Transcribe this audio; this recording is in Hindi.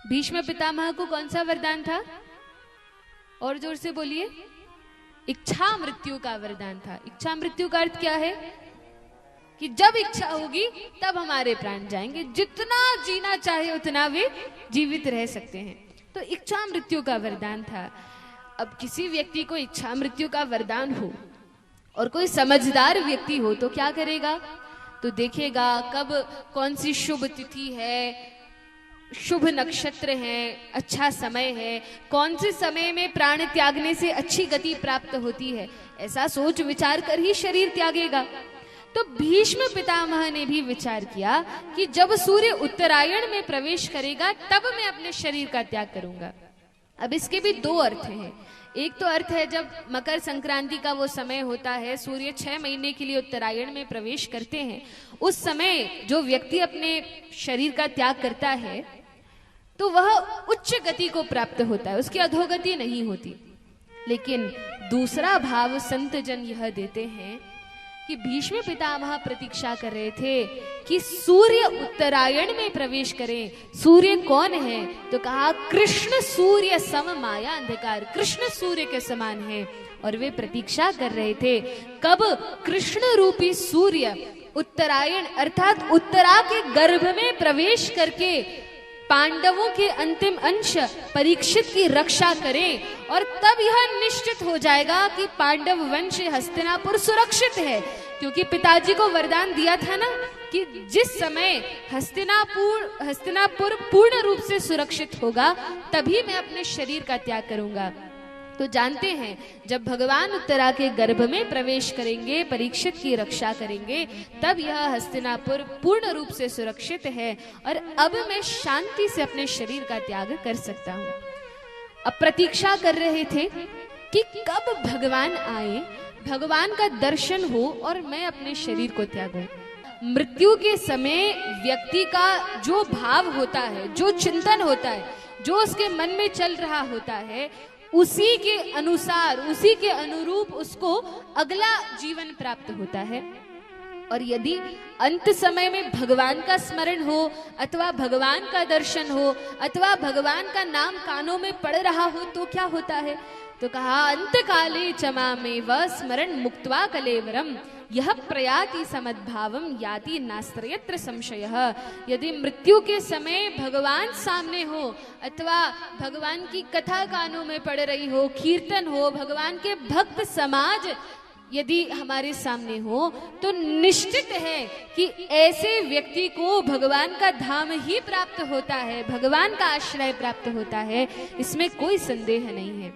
भीष्म पितामह को कौन सा वरदान था? और जोर से बोलिए। इच्छा मृत्यु का वरदान था। इच्छा मृत्यु का अर्थ क्या है? कि जब इच्छा होगी तब हमारे प्राण जाएंगे, जितना जीना चाहे उतना वे जीवित रह सकते हैं। तो इच्छा मृत्यु का वरदान था। अब किसी व्यक्ति को इच्छा मृत्यु का वरदान हो और कोई समझदार व्यक्ति हो तो क्या करेगा? तो देखेगा कब कौन सी शुभ तिथि है, शुभ नक्षत्र है, अच्छा समय है, कौन से समय में प्राण त्यागने से अच्छी गति प्राप्त होती है, ऐसा सोच विचार कर ही शरीर त्यागेगा। तो भीष्म पितामह ने भी विचार किया कि जब सूर्य उत्तरायण में प्रवेश करेगा तब मैं अपने शरीर का त्याग करूंगा। अब इसके भी दो अर्थ हैं। एक तो अर्थ है जब मकर संक्रांति का वो समय होता है, सूर्य 6 महीने के लिए उत्तरायण में प्रवेश करते हैं, उस समय जो व्यक्ति अपने शरीर का त्याग करता है तो वह उच्च गति को प्राप्त होता है, उसकी अधोगति नहीं होती। लेकिन दूसरा भाव संत जन यह देते हैं कि भीष्म पितामह प्रतीक्षा कर रहे थे कि सूर्य उत्तरायण में प्रवेश करें। सूर्य कौन है? तो कहा कृष्ण सूर्य सम माया अंधकार, कृष्ण सूर्य के समान है। और वे प्रतीक्षा कर रहे थे कब कृष्ण रूपी सूर्य उत्तरायण अर्थात उत्तरा के गर्भ में प्रवेश करके पांडवों के अंतिम अंश परीक्षित की रक्षा करें, और तब यह निश्चित हो जाएगा कि पांडव वंश हस्तिनापुर सुरक्षित है। क्योंकि पिताजी को वरदान दिया था ना कि जिस समय हस्तिनापुर पूर्ण रूप से सुरक्षित होगा तभी मैं अपने शरीर का त्याग करूंगा। तो जानते हैं जब भगवान उत्तरा के गर्भ में प्रवेश करेंगे, परीक्षित की रक्षा करेंगे, तब यह हस्तिनापुर पूर्ण रूप से सुरक्षित है और अब मैं शांति से अपने शरीर का त्याग कर सकता हूँ। अब प्रतीक्षा कर रहे थे कि कब भगवान आए, भगवान का दर्शन हो और मैं अपने शरीर को त्यागूं। मृत्यु के समय व्यक्ति का जो भाव होता है, जो चिंतन होता है, जो उसके मन में चल रहा होता है, उसी के अनुसार, उसी के अनुरूप उसको अगला जीवन प्राप्त होता है। और यदि अंत समय में भगवान का स्मरण हो अथवा भगवान का दर्शन हो अथवा भगवान का नाम कानों में पड़ रहा हो तो क्या होता है? तो कहा अंत काले चमामेव स्मरण मुक्त्वा कलेवरम यह प्रयाति समद्भावम याति नास्त्रयत्र संशयः। यदि मृत्यु के समय भगवान सामने हो अथवा भगवान की कथा कानों में पड़ रही हो, कीर्तन हो, भगवान के भक्त समाज यदि हमारे सामने हो, तो निश्चित है कि ऐसे व्यक्ति को भगवान का धाम ही प्राप्त होता है, भगवान का आश्रय प्राप्त होता है, इसमें कोई संदेह नहीं है।